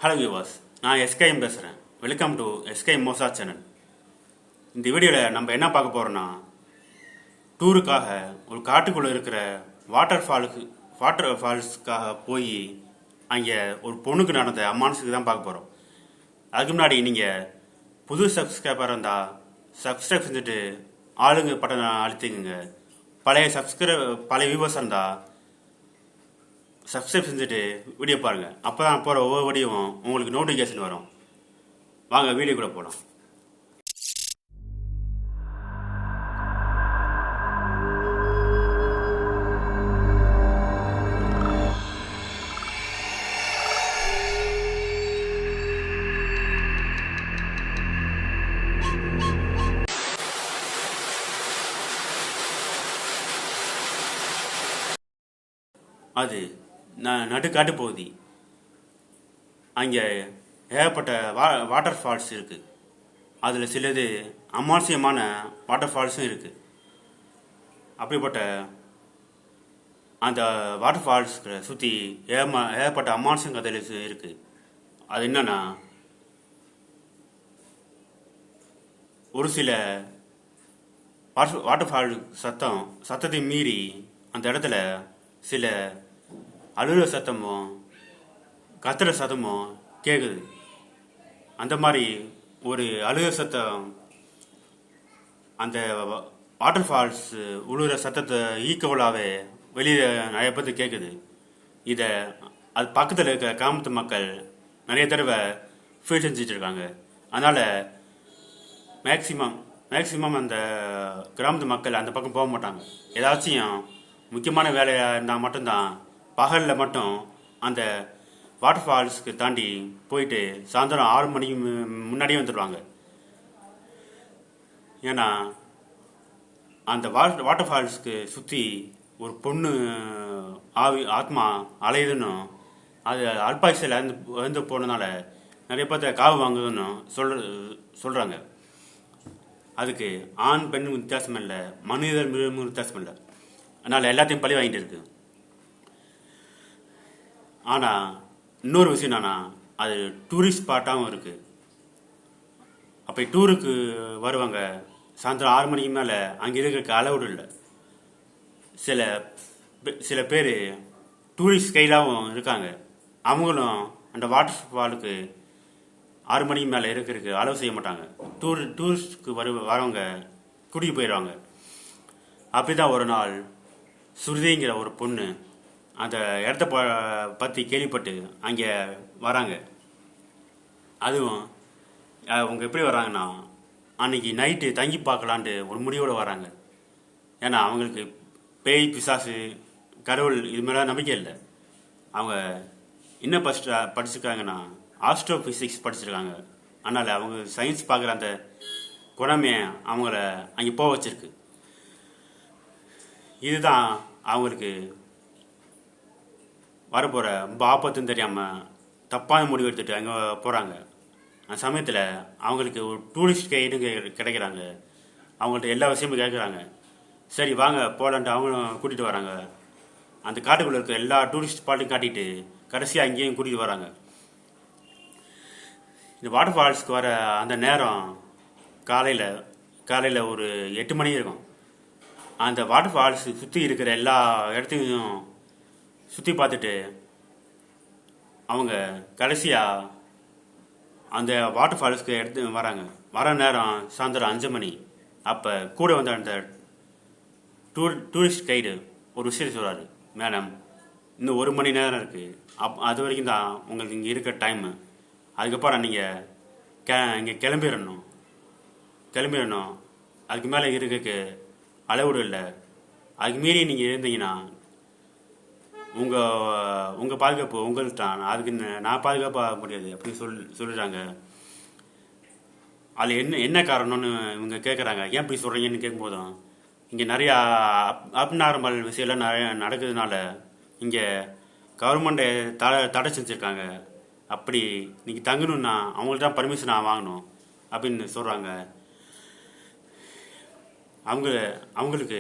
Hello viewers, நான் SKM பேசுகிறேன். Welcome to SKM மோசா சேனல். இந்த வீடியோவில் நம்ம என்ன பார்க்க போகிறோன்னா, டூருக்காக ஒரு காட்டுக்குள்ளே இருக்கிற வாட்டர் ஃபால்ஸுக்காக போய் அங்கே ஒரு பொண்ணுக்கு நடந்த அம்மானுசுக்கு தான் பார்க்க போகிறோம். அதுக்கு முன்னாடி நீங்கள் புது சப்ஸ்கிரைபர் இருந்தால் சப்ஸ்கிரைப் செஞ்சுட்டு ஆளுங்க பட்டன் அழுத்திக்குங்க. பழைய வியூவர்ஸ் இருந்தால் சப்ஸ்கிரைப் செஞ்சுட்டு வீடியோ பாருங்கள். அப்போ தான் போகிற ஒவ்வொரு வீடியோவும் உங்களுக்கு நோட்டிஃபிகேஷன் வரும். வாங்க வீடியோக்குள்ளே போகலாம். அது நடுக்காட்டு பகுதி. அங்கே ஏகப்பட்ட வாட்டர் ஃபால்ஸ் இருக்குது. அதில் சிலது அமானுஷ்யமான வாட்டர் ஃபால்ஸும் இருக்குது. அப்படிப்பட்ட அந்த வாட்டர் ஃபால்ஸுக்கு சுற்றி ஏகப்பட்ட அமானுஷம் கதைகள் இருக்குது. அது என்னன்னா, ஒரு சில வாட்டர் ஃபால் சத்தத்தை மீறி அந்த இடத்துல சில அழுகிற சத்தமும் கத்துற சத்தமும் கேட்குது. அந்த மாதிரி ஒரு அழுகிற சத்தம் அந்த வாட்டர் ஃபால்ஸ் உழுகிற சத்தத்தை ஈக்குவலாகவே வெளியே நிறைய பேர்த்து கேட்குது. அது பக்கத்தில் இருக்கிற கிராமத்து மக்கள் நிறைய தடவை ஃபீல் செஞ்சுட்டு இருக்காங்க. அதனால் மேக்சிமம் அந்த கிராமத்து மக்கள் அந்த பக்கம் போக மாட்டாங்க. ஏதாச்சும் முக்கியமான வேலையாக இருந்தால் மட்டும்தான் பகலில் மட்டும் அந்த வாட்டர் ஃபால்ஸுக்கு தாண்டி போயிட்டு சாயந்தரம் 6 மணிக்கு முன்னாடியே வந்துடுவாங்க. ஏன்னா அந்த வாட்டர் ஃபால்ஸுக்கு சுற்றி ஒரு பொண்ணு ஆத்மா அலையுதுன்னு, அது அல்பாயுசில் இருந்து போனதுனால நிறைய பேர்த்த காவு வாங்குதுன்னு சொல்கிறாங்க. அதுக்கு ஆண் பெண் வித்தியாசம் இல்லை, மனிதர் மிருகம் வித்தியாசம் இல்லை. அதனால் எல்லாத்தையும் பழி வாங்கிட்டு இருக்கு. ஆனால் இன்னொரு விஷயம் என்னன்னா, அது டூரிஸ்ட் ஸ்பாட்டாகவும் இருக்குது. அப்போ டூருக்கு வருவாங்க. சாயந்தரம் 6 மணிக்கு மேலே அங்கே இருக்கிற அளவுடு இல்லை. சில பேர் டூரிஸ்ட் கைடாகவும் இருக்காங்க. அவங்களும் அந்த வாட்டர் ஃபாலுக்கு 6 மணிக்கு மேலே இருக்கிறதுக்கு அளவு செய்ய மாட்டாங்க. டூரிஸ்டுக்கு வரவங்க கூட்டிகிட்டு போயிடுவாங்க. அப்படி தான் ஒரு நாள் சுருதிங்கிற ஒரு பொண்ணு அந்த இடத்த பற்றி கேள்விப்பட்டு அங்கே வராங்க. அதுவும் அவங்க எப்படி வராங்கன்னா, அன்னைக்கு நைட்டு தங்கி பார்க்கலான்ட்டு ஒரு முடிவோடு வராங்க. ஏன்னா அவங்களுக்கு பேய் பிசாசு கடவுள் இது மேலே நம்பிக்கை இல்லை. அவங்க என்ன படிச்சிருக்காங்கன்னா ஆஸ்ட்ரோ ஃபிசிக்ஸ் படிச்சிருக்காங்க. அதனால் அவங்க சயின்ஸ் பார்க்குற அந்த குணமே அவங்கள அங்கே போக வச்சிருக்கு. இதுதான் அவங்களுக்கு வரப்போகிற ரொம்ப ஆபத்துன்னு தெரியாமல் தப்பான முடிவு எடுத்துகிட்டு அங்கே போகிறாங்க. அந்த சமயத்தில் அவங்களுக்கு ஒரு டூரிஸ்ட் கைடு கிடைக்கிறாங்க. அவங்கள்ட்ட எல்லா விஷயமும் கேட்குறாங்க. சரி வாங்க போகலான்ட்டு அவங்களும் கூட்டிகிட்டு வராங்க. அந்த காட்டுக்குள்ளே இருக்க எல்லா டூரிஸ்ட் ஸ்பாட்டையும் காட்டிட்டு கடைசியாக அங்கேயும் கூட்டிகிட்டு வராங்க. இந்த வாட்டர் ஃபால்ஸ்க்கு வர அந்த நேரம் காலையில் ஒரு 8 மணி இருக்கும். அந்த வாட்டர் ஃபால்ஸ் சுற்றி இருக்கிற எல்லா இடத்தையும் சுற்றி பார்த்துட்டு அவங்க கடைசியாக அந்த வாட்டர் ஃபால்ஸ்க்கு வராங்க. வர நேரம் சாயந்தரம் 5 மணி. அப்போ கூட வந்த அந்த டூரிஸ்ட் கைடு ஒரு விஷயம் சொல்கிறாரு. மேடம், இன்னும் 1 மணி நேரம் இருக்குது. அது வரைக்கும் தான் உங்களுக்கு இங்கே இருக்கிற டைமு. அதுக்கப்புறம் நீங்கள் இங்கே கிளம்பிடணும். அதுக்கு மேலே இருக்க அளவுடு இல்லை. அதுக்கு மீறி நீங்கள் இருந்தீங்கன்னா உங்கள் பாதுகாப்பு உங்களுக்கு தான். அதுக்கு நான் பாதுகாப்பாக முடியாது அப்படின்னு சொல்லிடுறாங்க. அதில் என்ன காரணம்னு இவங்க கேட்குறாங்க. ஏன் இப்படி சொல்கிறீங்கன்னு கேட்கும்போதும், இங்கே நிறையா அப்நார்மல் விஷயம்லாம் நிறையா நடக்கிறதுனால இங்கே கவர்மெண்ட்டை தடை செஞ்சுருக்காங்க. அப்படி நீங்கள் தங்கணுன்னா அவங்கள்ட்ட தான் பர்மிஷன் வாங்கணும் அப்படின்னு சொல்கிறாங்க. அவங்களுக்கு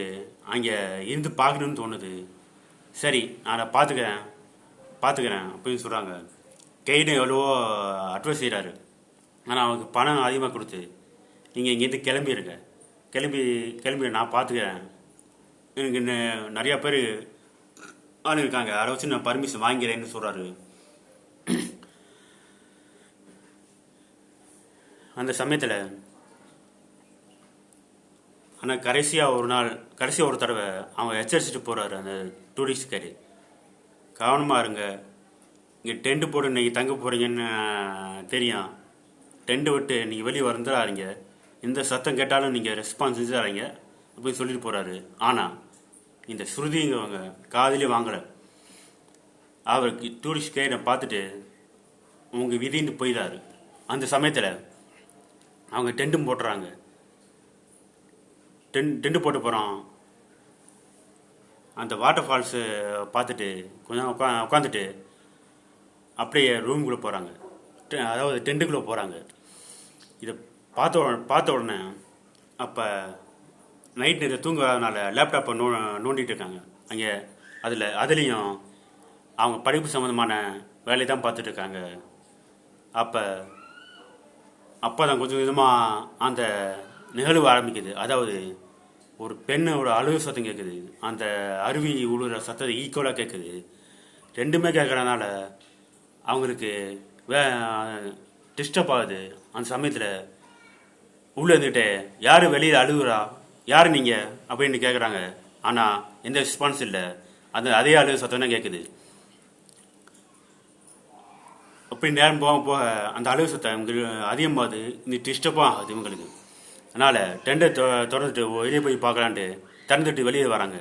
அங்கே இருந்து பார்க்கணுன்னு தோணுது. சரி நான் பார்த்துக்கிறேன் அப்படின்னு சொல்கிறாங்க. கைடு எவ்வளவோ அட்வைஸ் செய்கிறாரு. ஆனால் அவனுக்கு பணம் அதிகமாக கொடுத்து நீங்கள் இங்கேருந்து கிளம்பிடுங்க, கிளம்பி நான் பார்த்துக்கிறேன், எனக்கு நிறையா பேர் ஆள் இருக்காங்க, அதை வச்சு நான் பர்மிஷன் வாங்கிறேன்னு சொல்கிறாரு. அந்த சமயத்தில் ஆனால் கடைசியாக ஒரு தடவை அவங்க எச்சரிச்சுட்டு போகிறாரு அந்த டூரிஸ்ட்காரு. கவனமாக இருங்க, இங்கே டென்ட்டு போட்டு நீங்கள் தங்க போகிறீங்கன்னு தெரியும், டென்ட்டு விட்டு நீங்கள் வெளியே வந்துடாதீங்க, எந்த சத்தம் கேட்டாலும் நீங்கள் ரெஸ்பான்ஸ் செஞ்சுறாங்க அப்படின்னு சொல்லிட்டு போகிறாரு. ஆனால் இந்த ஸ்ருதிங்கிறவங்க காதிலே வாங்கலை. அவருக்கு டூரிஸ்ட் கைடை பார்த்துட்டு உங்கள் விதின்னு போயிடாரு. அந்த சமயத்தில் அவங்க டென்ட்டும் போட்டுறாங்க. டென்ட்டு போட்டு போகிறோம். அந்த வாட்டர் ஃபால்ஸு பார்த்துட்டு கொஞ்சம் உட்காந்துட்டு அப்படியே ரூமுக்குள்ளே போகிறாங்க, அதாவது டென்ட்டுக்குள்ளே போகிறாங்க. இதை பார்த்த உடனே அப்போ நைட் நேரத்தில் தூங்க வராதனால லேப்டாப்பை நோண்டிகிட்டு இருக்காங்க அங்கே. அதுலேயும் அவங்க படிப்பு சம்மந்தமான வேலையை தான் பார்த்துட்டு இருக்காங்க. அப்போ தான் கொஞ்சம் விதமாக அந்த நிகழ்வு ஆரம்பிக்குது. அதாவது ஒரு பெண்ணோட அழுகு சத்தம் கேட்குது, அந்த அருவி உழுகிற சத்தத்தை ஈக்குவலாக கேட்குது. ரெண்டுமே கேட்குறதுனால அவங்களுக்கு டிஸ்டர்ப் ஆகுது. அந்த சமயத்தில் உள்ளே இருந்துட்டு யார் வெளியில் அழுகுறா, யார் நீங்கள் அப்படின்னு கேட்குறாங்க. ஆனால் எந்த ரெஸ்பான்ஸ் இல்லை, அதே அழுகு சத்தம் தான் கேட்குது. அப்படி நேரம் போக அந்த அழுகு சத்தம் இவங்களுக்கு அதிகமாகுது, இந்த டிஸ்டர்பும் ஆகுது இவங்களுக்கு. அதனால் டெண்டை திறந்துட்டு வெளியே போய் பார்க்கலான்ட்டு திறந்துட்டு வெளியே வராங்க.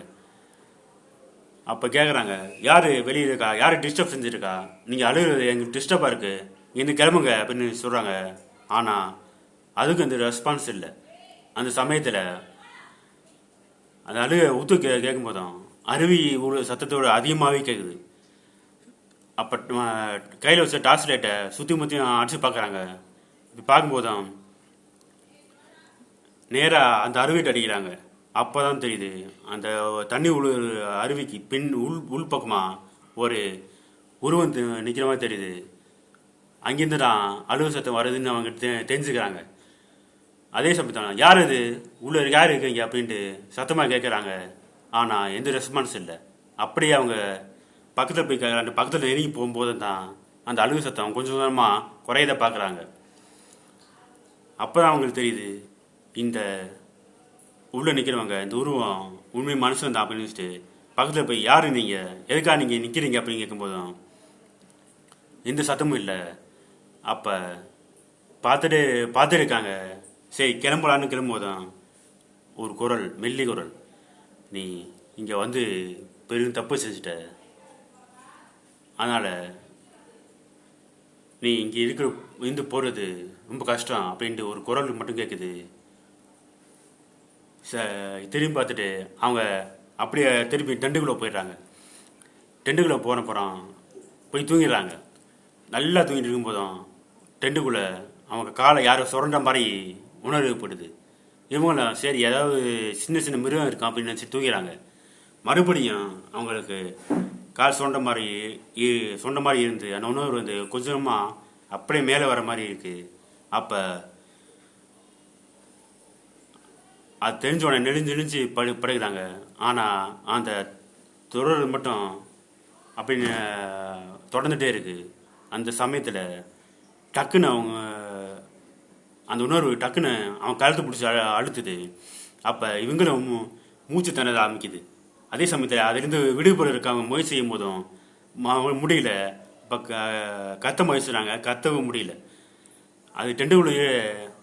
அப்போ கேட்குறாங்க, யார் வெளியே இருக்கா, யார் டிஸ்டர்ப் செஞ்சுருக்கா, நீங்கள் அழுகுறது எங்களுக்கு டிஸ்டர்பாக இருக்குது, இங்கே கிளம்புங்க அப்படின்னு சொல்கிறாங்க. ஆனால் அதுக்கு அந்த ரெஸ்பான்ஸ் இல்லை. அந்த சமயத்தில் அந்த அழுக ஊத்து கேட்கும்போதும் அருவி உள்ள சத்தத்தோடு அதிகமாகவே கேட்குது. அப்போ கையில் வச்ச டார்ச் லைட்டை சுற்றி முற்றியும் அடிச்சு பார்க்குறாங்க. இப்படி பார்க்கும்போதும் நேராக அந்த அருவிட்டு அடிக்கிறாங்க. அப்போ தான் தெரியுது, அந்த தண்ணி அருவிக்கு உள் பக்கமாக ஒரு உருவம் நிற்கிற மாதிரி தெரியுது. அங்கேருந்து தான் அழுகு சத்தம் வருதுன்னு அவங்க தெரிஞ்சுக்கிறாங்க. அதே சமயத்தான் யார் இது, உள்ள யார் இருக்கீங்க அப்படின்ட்டு சத்தமாக கேட்குறாங்க. ஆனால் எந்த ரெஸ்பான்ஸ் இல்லை. அப்படியே அவங்க பக்கத்தில் போய் அந்த பக்கத்தில் நெருங்கி போகும்போது தான் அந்த அழுகு சத்தம் கொஞ்சம் கொஞ்சமாக குறையதை பார்க்குறாங்க. அப்போ தான் அவங்களுக்கு தெரியுது, இந்த உள்ளே நிற்கிறவங்க இந்த உருவம் உண்மை மனுஷன் தான் அப்படின்னு வச்சுட்டு பக்கத்தில் போய் யார் நீங்கள், எதுக்காக நீங்கள் நிற்கிறீங்க அப்படின்னு கேட்கும்போதும் எந்த சத்தமும் இல்லை. அப்போ பார்த்துட்டு இருக்காங்க. சரி கிளம்பலான்னு கிளம்பும்போதும் ஒரு குரல், மெல்லி குரல், நீ இங்கே வந்து பெரும் தப்பு செஞ்சுட்ட, அதனால் நீ இங்கே இருந்து போகிறது ரொம்ப கஷ்டம் அப்படின்ட்டு ஒரு குரல் மட்டும் கேட்குது. திரும்பி பார்த்துட்டு அவங்க அப்படியே திருப்பி டென்ட்டுக்குள்ளே போயிடுறாங்க. டென்ட்டுக்குள்ளே போகிறப்பறம் போய் தூங்கிடுறாங்க. நல்லா தூங்கிட்டு இருக்கும்போதும் டென்ட்டுக்குள்ளே அவங்க காலை யாரும் சுரண்ட மாதிரி உணர்வு ஏற்படுது. இவங்களும் சரி ஏதாவது சின்ன சின்ன மிருகம் இருக்கும் அப்படின்னு நினச்சி தூங்கிறாங்க. மறுபடியும் அவங்களுக்கு கால் சொண்ட மாதிரி இருந்து அந்த உணர்வு வந்து கொஞ்சமாக அப்படியே மேலே வர மாதிரி இருக்குது. அப்போ அது தெரிஞ்ச உடனே நெளிஞ்சு படுக்கிறாங்க. ஆனால் அந்த தொடர் மட்டும் அப்படின்னு தொடர்ந்துகிட்டே இருக்குது. அந்த சமயத்தில் டக்குன்னு அவங்க அந்த உணர்வு டக்குன்னு அவன் கழுத்து பிடிச்சி அழுத்துது. அப்போ இவங்களும் மூச்சு திணற ஆரம்பிக்குது. அதே சமயத்தில் அதிலிருந்து விடுபடுறதுக்கு அவங்க முயற்சி செய்யும் போதும் முடியல. இப்போ கத்த முயற்சிறாங்க, கத்தவும் முடியல. அது டெண்டுக்குள்ளேயே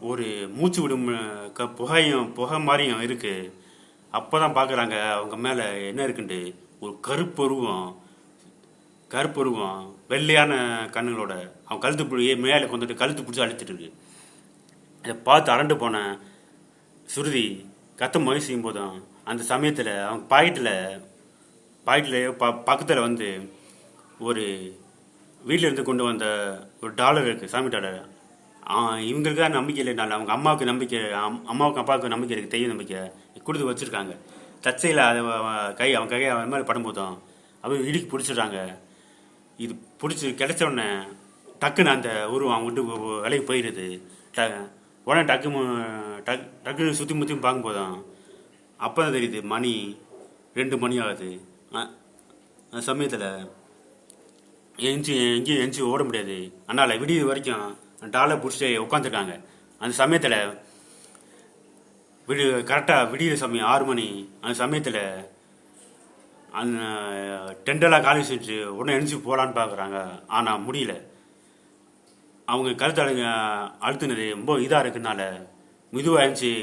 ஒரு மூச்சு விடும் புகை மாதிரியும் இருக்குது. அப்போ தான் பார்க்குறாங்க அவங்க மேலே என்ன இருக்குன்ட்டு, ஒரு கருப்பருவம் வெள்ளையான கண்ணுகளோட அவன் கழுத்து மேலே கொண்டுட்டு கழுத்து பிடிச்சி அழுத்திட்டு இருக்கு. அதை பார்த்து அரண்டு போன சுருதி கத்த முயற்சி செய்யும் போதும் அந்த சமயத்தில் அவங்க பாக்கெட்டில் பக்கத்தில் வந்து ஒரு வீட்டிலேருந்து கொண்டு வந்த ஒரு டாலர் இருக்குது, சாமி டாலர். இவங்களுக்காக நம்பிக்கை இல்லைனால அவங்க அம்மாவுக்கு அப்பாவுக்கு நம்பிக்கை இருக்குது, தெய்வ நம்பிக்கை கொடுத்து வச்சுருக்காங்க. தச்சையில் அதை அவன் கை அவன் மேலே படும்போதும் அவங்க இடுக்கி பிடிச்சிடுறாங்க. இது பிடிச்சி கிடைச்ச உடனே டக்குன்னு அந்த உருவம் அவங்க விட்டு விலைக்கு போயிடுது. உடனே டக்குன்னு சுற்றி முற்றி பார்க்கும்போதும் அப்போ தான் தெரியுது மணி 2 மணி ஆகுது. அந்த சமயத்தில் எங்கேயும் எஞ்சி ஓட முடியாது. அதனால் விடிய வரைக்கும் டாலை பிடிச்சிட்டு உட்காந்துருக்காங்க. அந்த சமயத்தில் கரெக்டாக விடிய சமயம் 6 மணி. அந்த சமயத்தில் அந்த டெண்டலாக காலி செஞ்சு உடனே எழுச்சி போகலான்னு பார்க்குறாங்க. ஆனால் முடியல. அவங்க கழுத்து அழுத்துனது ரொம்ப இதாக இருக்குனால மெதுவாக எழுந்துச்சு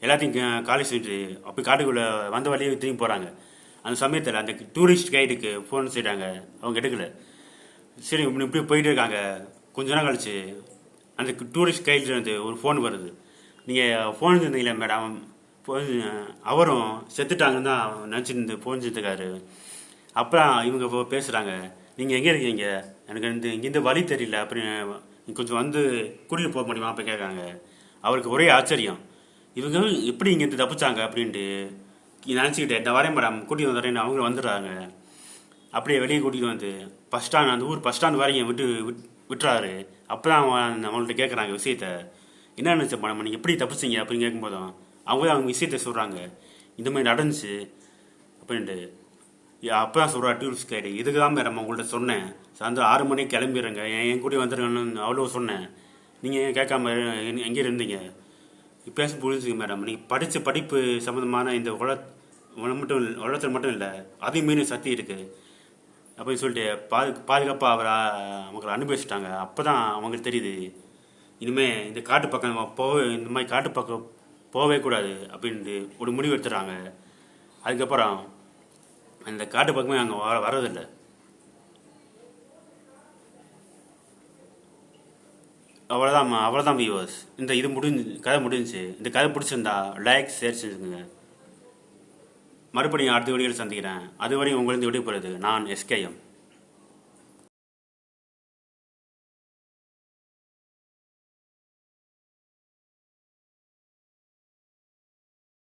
எல்லாத்தையும் காலி செஞ்சு அப்போ காட்டுக்குள்ளே வந்த வழியே திரும்பி போகிறாங்க. அந்த சமயத்தில் அந்த டூரிஸ்ட் கைடுக்கு ஃபோன் செய்கிறாங்க. அவங்க எடுக்கல. சரி இப்படி போயிட்டு இருக்காங்க. கொஞ்ச நேரம் கழிச்சு அந்த டூரிஸ்ட் கைட்லேருந்து ஒரு ஃபோன் வருது. நீங்கள் ஃபோன் இருந்தீங்களா மேடம்? அவரும் செத்துட்டாங்கன்னு தான் நினச்சிருந்து ஃபோன் செத்துக்காரு. அப்புறம் இவங்க பேசுகிறாங்க. நீங்கள் எங்கே இருக்கீங்க? எனக்கு இங்கேருந்து வழி தெரியல. அப்படின்னு கொஞ்சம் வந்து கூட்டிகிட்டு போக முடியுமா? அப்போ கேட்காங்க. அவருக்கு ஒரே ஆச்சரியம். இவங்க எப்படி இங்கேருந்து தப்பிச்சாங்க அப்படின்ட்டு நினச்சிக்கிட்டே நான் வரேன் மேடம் கூட்டிகிட்டு வந்துடுறேன்னு அவங்க வந்துடுறாங்க. அப்படியே வெளியே கூட்டிகிட்டு வந்து பஸ் ஸ்டாண்ட் அந்த ஊர் பஸ் ஸ்டாண்ட் வரைக்கும் விட்டுறாரு. அப்போ தான் அவங்கள்ட்ட கேட்குறாங்க விஷயத்த. என்ன நினச்ச மேடம் நீங்கள் எப்படி தப்பிச்சிங்க அப்படின்னு கேட்கும்போதும் அவங்க விஷயத்த சொல்கிறாங்க. இந்த மாதிரி நடந்துச்சு அப்படின்ட்டு. அப்போ தான் சொல்கிறா டூரிஸ்ட் கைடு. இதுக்கு தான் மேடம் உங்கள்கிட்ட சொன்னேன். சாயந்தரம் 6 மணிக்கு கிளம்பிடுறேங்க என் கூட வந்துடுங்கன்னு அவ்வளோ சொன்னேன். நீங்கள் கேட்காம எங்கே இருந்தீங்க? பேச புரிஞ்சுங்க மேடம். நீங்கள் படித்த படிப்பு சம்மந்தமான இந்த உலகத்தில் மட்டும் இல்லை அதையும் மீறி சக்தி இருக்குது அப்படின்னு சொல்லிட்டு பாதுகாப்பாக அவங்களை அனுபவிச்சிட்டாங்க. அப்போ தான் அவங்களுக்கு தெரியுது இனிமேல் இந்த காட்டு பக்கம் இந்த மாதிரி காட்டு பக்கம் போகவே கூடாது அப்படின்ட்டு ஒரு முடிவு எடுத்துடுறாங்க. அதுக்கப்புறம் அந்த காட்டு பக்கமே அங்கே வர்றதில்லை. அவ்வளோதான் வியூவர்ஸ். இது கதை முடிஞ்சுச்சு. இந்த கதை பிடிச்சிருந்தா லைக் ஷேர் செஞ்சுங்க. மறுபடியும் அடுத்த வீடியோவில் சந்திக்கிறேன். அதுவரையும் உங்களிருந்து விடைபெறுவது நான் SKM.